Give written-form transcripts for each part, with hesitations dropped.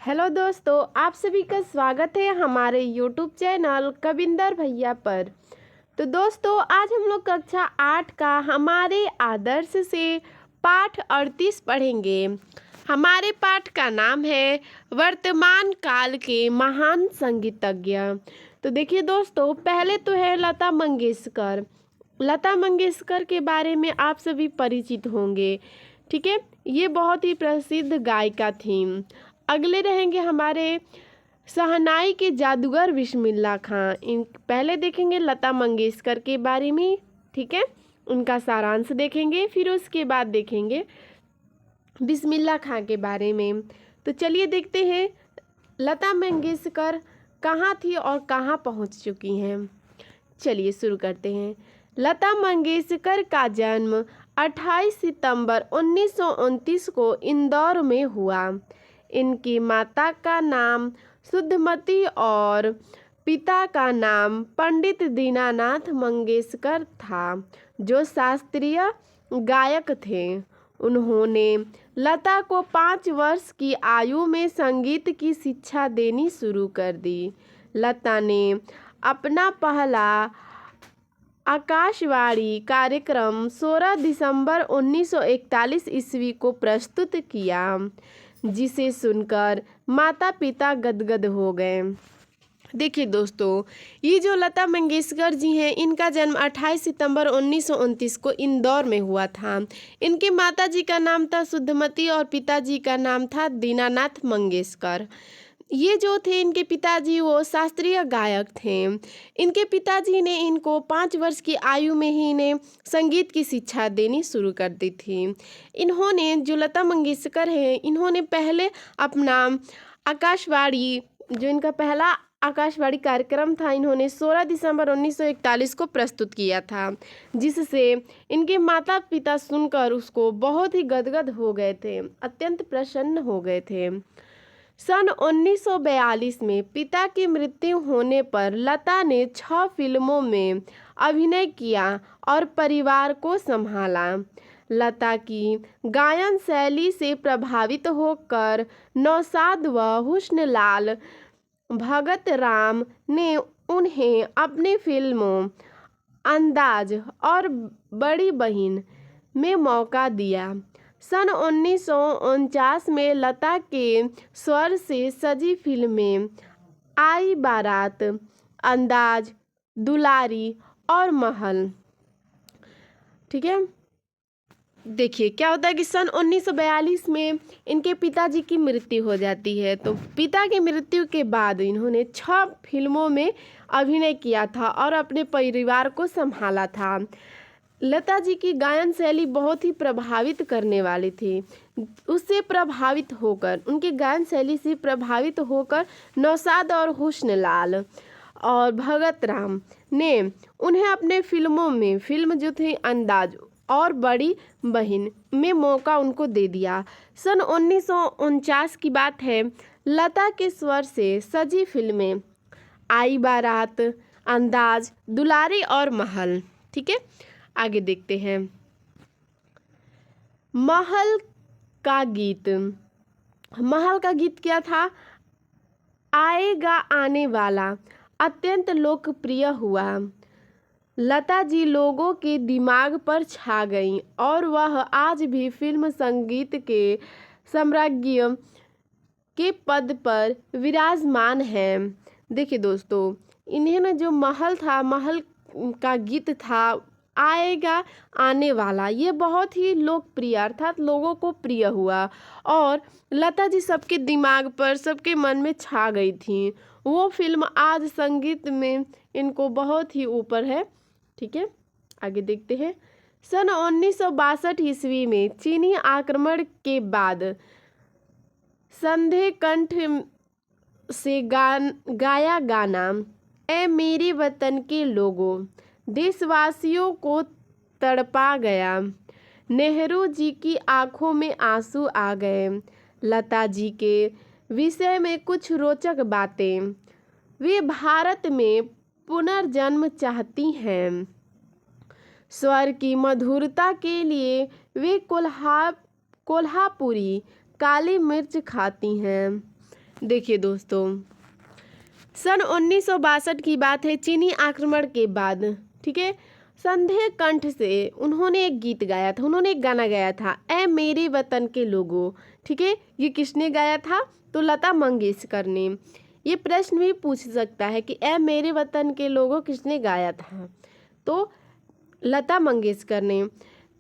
Hello दोस्तों, आप सभी का स्वागत है हमारे यूट्यूब चैनल कविंदर भैया पर। तो दोस्तों, आज हम लोग कक्षा 8 का हमारे आदर्श से पाठ 38 पढ़ेंगे। हमारे पाठ का नाम है वर्तमान काल के महान संगीतज्ञ। तो देखिए दोस्तों, पहले तो है लता मंगेशकर। लता मंगेशकर के बारे में आप सभी परिचित होंगे, ठीक है। ये बहुत ही प्रसिद्ध गायिका थी। अगले रहेंगे हमारे शहनाई के जादूगर बिस्मिल्लाह खां। इन पहले देखेंगे लता मंगेशकर के बारे में, ठीक है, उनका सारांश देखेंगे। फिर उसके बाद देखेंगे बिस्मिल्लाह खां के बारे में। तो चलिए देखते हैं लता मंगेशकर कहाँ थी और कहाँ पहुँच चुकी हैं। चलिए शुरू करते हैं। लता मंगेशकर का जन्म 28 सितंबर 1929 को इंदौर में हुआ। इनकी माता का नाम शुद्धमती और पिता का नाम पंडित दीनानाथ मंगेशकर था, जो शास्त्रीय गायक थे। उन्होंने लता को 5 वर्ष की आयु में संगीत की शिक्षा देनी शुरू कर दी। लता ने अपना पहला आकाशवाणी कार्यक्रम 16 दिसंबर 1941 ईस्वी को प्रस्तुत किया, जिसे सुनकर माता पिता गदगद हो गए। देखिए दोस्तों, ये जो लता मंगेशकर जी हैं, इनका जन्म 28 सितंबर 1929 को इंदौर में हुआ था। इनके माता जी का नाम था शुद्धमती और पिताजी का नाम था दीनानाथ मंगेशकर। ये जो थे इनके पिताजी, वो शास्त्रीय गायक थे। इनके पिताजी ने इनको 5 वर्ष की आयु में ही इन्हें संगीत की शिक्षा देनी शुरू कर दी थी। इन्होंने, जो लता मंगेशकर है, इन्होंने पहले अपना आकाशवाणी, जो इनका पहला आकाशवाणी कार्यक्रम था, इन्होंने 16 दिसंबर 1941 को प्रस्तुत किया था, जिससे इनके माता पिता सुनकर उसको बहुत ही गदगद हो गए थे, अत्यंत प्रसन्न हो गए थे। सन 1942 में पिता की मृत्यु होने पर लता ने 6 फिल्मों में अभिनय किया और परिवार को संभाला। लता की गायन शैली से प्रभावित होकर नौशाद व हुस्नलाल भगत राम ने उन्हें अपनी फिल्मों अंदाज और बड़ी बहन में मौका दिया। सन 1949 में लता के स्वर से सजी फिल्में आई बारात, अंदाज, दुलारी और महल, ठीक है। देखिए क्या होता है कि सन 1942 में इनके पिताजी की मृत्यु हो जाती है। तो पिता की मृत्यु के बाद इन्होंने 6 फिल्मों में अभिनय किया था और अपने परिवार को संभाला था। लता जी की गायन शैली बहुत ही प्रभावित करने वाली थी। उससे प्रभावित होकर, उनके गायन शैली से प्रभावित होकर नौशाद और हुस्नलाल और भगत राम ने उन्हें अपने फिल्मों में, फिल्म जो थी अंदाज और बड़ी बहन में मौका उनको दे दिया। सन 1949 की बात है। लता के स्वर से सजी फिल्में आई बारात, अंदाज, दुलारी और महल, ठीक है। आगे देखते हैं। महल का गीत। महल का गीत क्या था? आएगा आने वाला अत्यंत लोकप्रिय हुआ। लता जी लोगों के दिमाग पर छा गईं और वह आज भी फिल्म संगीत के सम्राज्ञी के पद पर विराजमान हैं। देखिए दोस्तों, इन्हें जो महल था, महल का गीत था आएगा आने वाला, ये बहुत ही लोकप्रिय अर्थात लोगों को प्रिय हुआ और लता जी सबके दिमाग पर, सबके मन में छा गई थी। वो फिल्म आज संगीत में इनको बहुत ही ऊपर है, ठीक है। आगे देखते हैं। सन 1962 ईस्वी में चीनी आक्रमण के बाद संध्या कंठ से गाया गाना ए मेरे वतन के लोगों देशवासियों को तड़पा गया। नेहरू जी की आंखों में आंसू आ गए। लता जी के विषय में कुछ रोचक बातें। वे भारत में पुनर्जन्म चाहती हैं। स्वर की मधुरता के लिए वे कोल्हापुरी काली मिर्च खाती हैं। देखिए दोस्तों, सन 1962 की बात है, चीनी आक्रमण के बाद, ठीक है, संदेह कंठ से उन्होंने एक गीत गाया था, उन्होंने एक गाना गाया था, ऐ मेरे वतन के लोगों। ठीक है, ये किसने गाया था? तो लता मंगेशकर ने। ये प्रश्न भी पूछ सकता है कि ऐ मेरे वतन के लोगों किसने गाया था? तो लता मंगेशकर ने।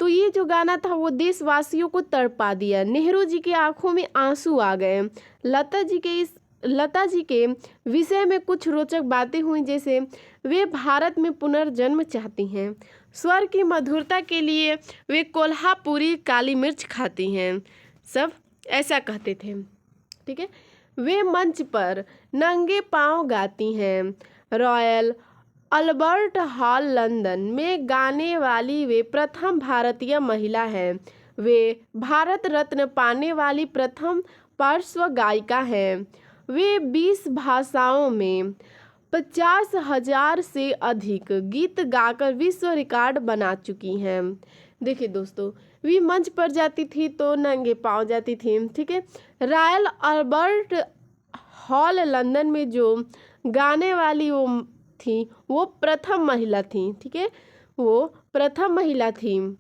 तो ये जो गाना था वो देशवासियों को तड़पा दिया। नेहरू जी की आंखों में आंसू आ गए। लता जी के विषय में कुछ रोचक बातें हुई, जैसे वे भारत में पुनर्जन्म चाहती हैं, स्वर की मधुरता के लिए वे कोल्हापुरी काली मिर्च खाती हैं, सब ऐसा कहते थे। ठीक है, वे मंच पर नंगे पांव गाती हैं। रॉयल अल्बर्ट हॉल लंदन में गाने वाली वे प्रथम भारतीय महिला हैं। वे भारत रत्न पाने वाली प्रथम पार्श्व गायिका हैं। वे 20 भाषाओं में 50,000 से अधिक गीत गाकर विश्व रिकॉर्ड बना चुकी हैं। देखिए दोस्तों, वे मंच पर जाती थी तो नंगे पांव जाती थी। ठीक है, रॉयल अल्बर्ट हॉल लंदन में जो गाने वाली वो थी वो प्रथम महिला थी। ठीक है, वो प्रथम महिला थी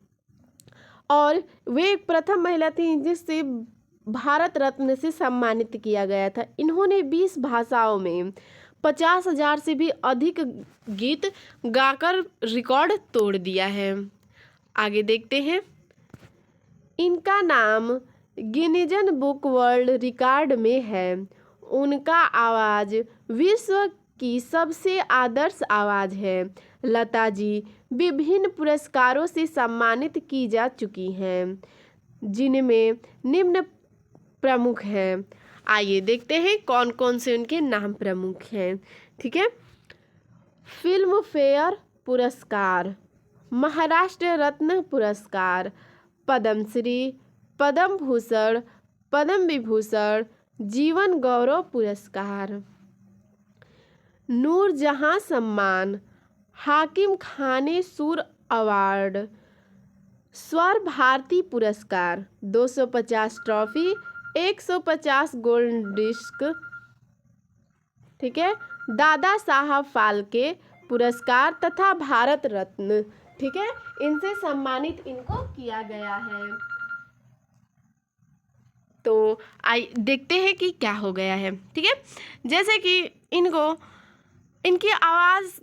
और वे एक प्रथम महिला थी जिससे भारत रत्न से सम्मानित किया गया था। इन्होंने 20 भाषाओं में 50,000 से भी अधिक गीत गाकर रिकॉर्ड तोड़ दिया है। आगे देखते हैं, इनका नाम गिनीजन बुक वर्ल्ड रिकॉर्ड में है। उनका आवाज़ विश्व की सबसे आदर्श आवाज़ है। लता जी विभिन्न पुरस्कारों से सम्मानित की जा चुकी हैं, जिनमें निम्न प्रमुख हैं। आइए देखते हैं कौन कौन से उनके नाम प्रमुख हैं। ठीक है, फिल्म फेयर पुरस्कार, महाराष्ट्र रत्न पुरस्कार, पद्मश्री, पद्म भूषण, पद्म विभूषण, जीवन गौरव पुरस्कार, नूरजहां सम्मान, हाकिम खाने सूर अवार्ड, स्वर भारती पुरस्कार, 250 ट्रॉफी, 150 गोल्ड डिस्क। ठीक है, दादा साहब फाल्के पुरस्कार तथा भारत रत्न। ठीक है, इनसे सम्मानित इनको किया गया है। तो आइए देखते हैं कि क्या हो गया है। ठीक है, जैसे कि इनकी आवाज़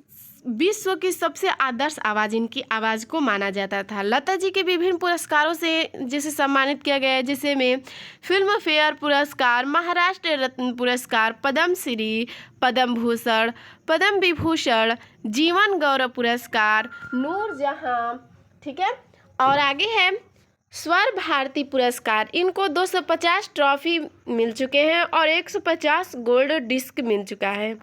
विश्व की सबसे आदर्श आवाज़ इनकी आवाज़ को माना जाता था। लता जी के विभिन्न पुरस्कारों से जैसे सम्मानित किया गया है, जैसे में फिल्म फेयर पुरस्कार, महाराष्ट्र रत्न पुरस्कार, पद्मश्री, पद्म भूषण, पद्म विभूषण, जीवन गौरव पुरस्कार, नूरजहां। ठीक है, और आगे है स्वर भारती पुरस्कार। इनको 250 ट्रॉफी मिल चुके हैं और 150 गोल्ड डिस्क मिल चुका है।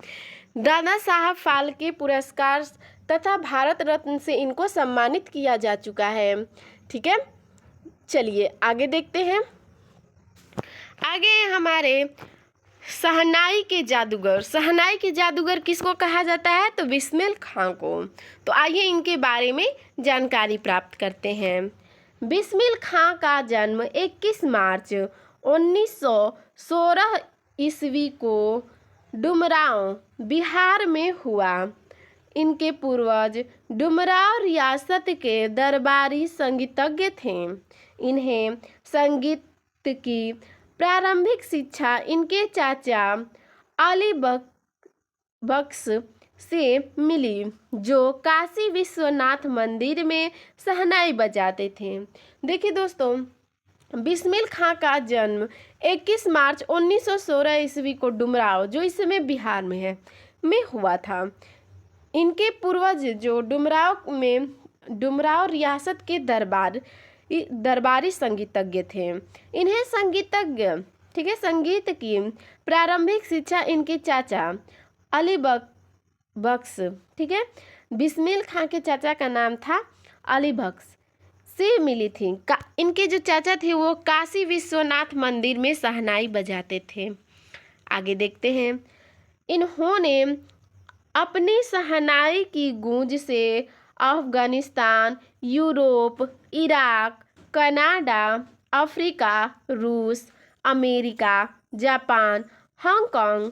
दादा साहब फाल्के पुरस्कार तथा भारत रत्न से इनको सम्मानित किया जा चुका है। ठीक है, चलिए आगे देखते हैं। आगे हमारे शहनाई के जादूगर। शहनाई के जादूगर किसको कहा जाता है? तो बिस्मिल खां को। तो आइए इनके बारे में जानकारी प्राप्त करते हैं। बिस्मिल खां का जन्म 21 मार्च 1916 ईस्वी को डुमरांव, बिहार में हुआ। इनके पूर्वज डुमरांव रियासत के दरबारी संगीतज्ञ थे। इन्हें संगीत की प्रारंभिक शिक्षा इनके चाचा अली बख्श से मिली, जो काशी विश्वनाथ मंदिर में शहनाई बजाते थे। देखिए दोस्तों, बिस्मिल खां का जन्म 21 मार्च 1916 ईस्वी को डुमरांव, जो इस समय बिहार में है, में हुआ था। इनके पूर्वज जो डुमरांव रियासत के दरबारी संगीतज्ञ थे। इन्हें संगीतज्ञ, ठीक है, संगीत की प्रारंभिक शिक्षा इनके चाचा अली बख्श, ठीक है, बिस्मिल खां के चाचा का नाम था अली बख्श, से मिली थी। इनके जो चाचा थे वो काशी विश्वनाथ मंदिर में शहनाई बजाते थे। आगे देखते हैं, इन्होंने अपनी शहनाई की गूंज से Afghanistan, Europe, Iraq, Canada, Africa, रूस, अमेरिका, जापान हांगकांग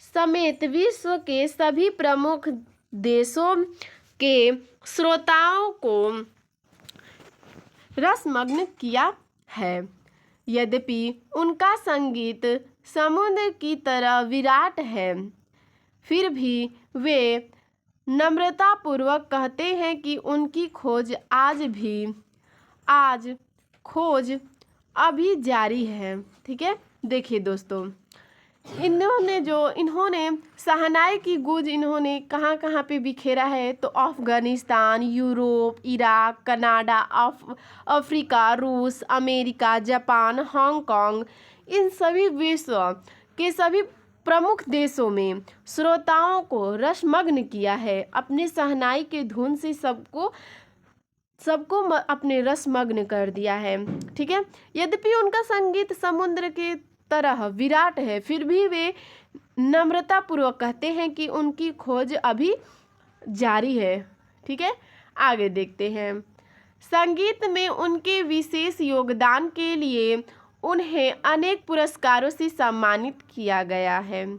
समेत विश्व के सभी प्रमुख देशों के श्रोताओं को रसमग्न किया है। यद्यपि उनका संगीत समुद्र की तरह विराट है, फिर भी वे नम्रतापूर्वक कहते हैं कि उनकी खोज अभी जारी है। ठीक है, देखिए दोस्तों, इन्होंने शहनाई की गूंज इन्होंने कहाँ कहाँ पे बिखेरा है, तो Afghanistan, Europe, Iraq, Canada, Africa, रूस, अमेरिका, जापान, हांगकांग, इन सभी विश्व के सभी प्रमुख देशों में श्रोताओं को रसमग्न किया है। अपने शहनाई के धुन से सबको अपने रसमग्न कर दिया है। ठीक है, यद्यपि उनका संगीत समुद्र के तरह विराट है, फिर भी वे नम्रतापूर्वक कहते हैं कि उनकी खोज अभी जारी है। ठीक है, आगे देखते हैं। संगीत में उनके विशेष योगदान के लिए उन्हें अनेक पुरस्कारों से सम्मानित किया गया है।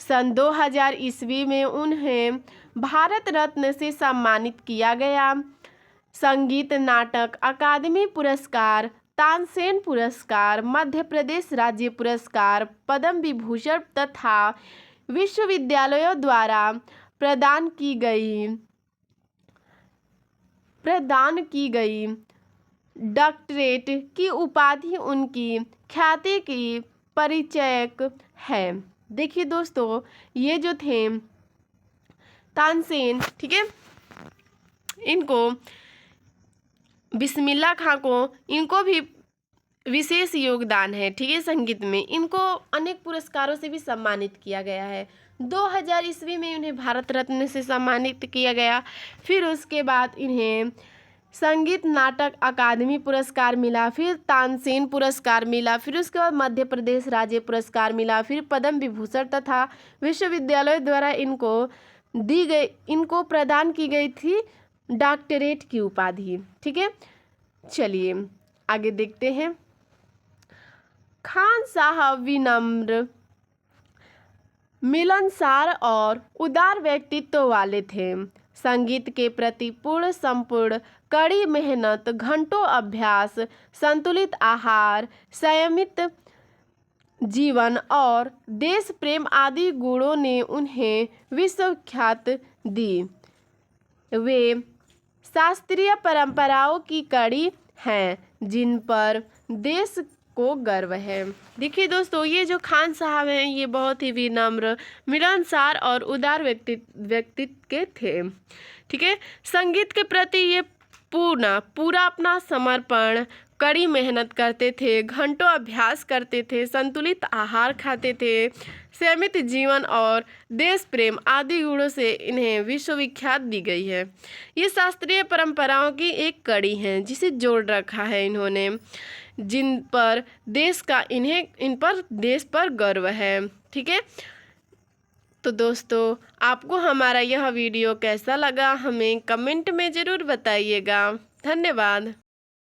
सन 2000 ईस्वी में उन्हें भारत रत्न से सम्मानित किया गया। संगीत नाटक अकादमी पुरस्कार, तानसेन पुरस्कार, मध्य प्रदेश राज्य पुरस्कार, पद्म विभूषण तथा विश्वविद्यालयों द्वारा प्रदान की गई डॉक्टरेट की उपाधि उनकी ख्याति की परिचायक है। देखिए दोस्तों, ये जो थे तानसेन, ठीक है, इनको बिस्मिल्लाह खां को, इनको भी विशेष योगदान है। ठीक है, संगीत में इनको अनेक पुरस्कारों से भी सम्मानित किया गया है। 2000 ईस्वी में उन्हें भारत रत्न से सम्मानित किया गया। फिर उसके बाद इन्हें संगीत नाटक अकादमी पुरस्कार मिला, फिर तानसेन पुरस्कार मिला, फिर उसके बाद मध्य प्रदेश राज्य पुरस्कार मिला, फिर पद्म विभूषण तथा विश्वविद्यालय द्वारा इनको प्रदान की गई थी डॉक्टरेट की उपाधि। ठीक है, चलिए आगे देखते हैं। खान साहब विनम्र, मिलनसार और उदार व्यक्तित्व वाले थे। संगीत के प्रति संपूर्ण कड़ी मेहनत, घंटों अभ्यास, संतुलित आहार, संयमित जीवन और देश प्रेम आदि गुणों ने उन्हें विश्वख्याति दी। वे शास्त्रीय परंपराओं की कड़ी हैं जिन पर देश को गर्व है। देखिए दोस्तों, ये जो खान साहब हैं, ये बहुत ही विनम्र, मिलनसार और उदार व्यक्तित्व के थे। ठीक है, संगीत के प्रति ये पूरा अपना समर्पण, कड़ी मेहनत करते थे, घंटों अभ्यास करते थे, संतुलित आहार खाते थे, संयमित जीवन और देश प्रेम आदि गुणों से इन्हें विश्वविख्यात दी गई है। ये शास्त्रीय परंपराओं की एक कड़ी है जिसे जोड़ रखा है इन्होंने, इन पर देश पर गर्व है। ठीक है, तो दोस्तों, आपको हमारा यह वीडियो कैसा लगा हमें कमेंट में ज़रूर बताइएगा। धन्यवाद।